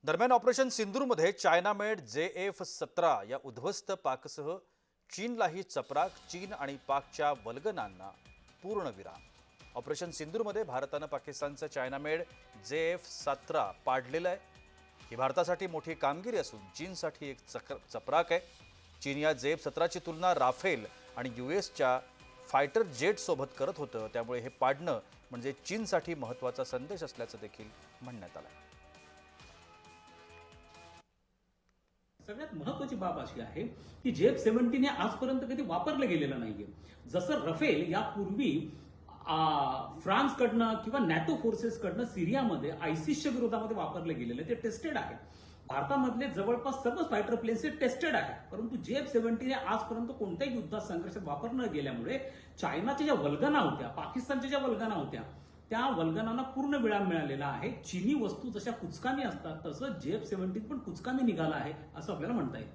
दरम्यान operation सिंदूरमध्ये China made JF-17 या उद्ध्वस्त पाकसह चीनलाही चपराक. चीन आणि पाकच्या वल्गनांना पूर्णविराम. ऑपरेशन सिंदूरमध्ये भारतानं पाकिस्तानचं चायना मेड JF-17 पाडलेलं आहे. ही भारतासाठी मोठी कामगिरी असून चीनसाठी एक चपराक आहे. चीन या JF-17 ची तुलना राफेल आणि USच्या फायटर जेट सोबत करत होतं. त्यामुळे हे पाडणं म्हणजे चीनसाठी महत्त्वाचा संदेश असल्याचं देखील म्हणण्यात आलं. सगळ्यात महत्त्वाची बाब अशी आहे की JF-17 हे आजपर्यंत कधी वापरलं गेलेलं नाहीये. जसं रफेल यापूर्वी फ्रान्सकडनं किंवा नॅटो फोर्सेसकडनं सिरियामध्ये आयसिसच्या विरोधामध्ये वापरलं गेलेलं ते टेस्टेड आहे. भारतामधले जवळपास सर्व फायटर प्लेन्स हे टेस्टेड आहेत, परंतु JF-17 हे आजपर्यंत कोणत्याही युद्धात संघर्षात वापरलं गेल्यामुळे चायनाच्या ज्या वल्गना होत्या, पाकिस्तानच्या ज्या वल्गना होत्या, त्या वल्गनांना पूर्ण विराम मिळालेला आहे. चीनी वस्तू जशा कुचकामी असतात तसं JF-17 पण कुचकामी निघाला आहे असं आपल्याला म्हणता येईल.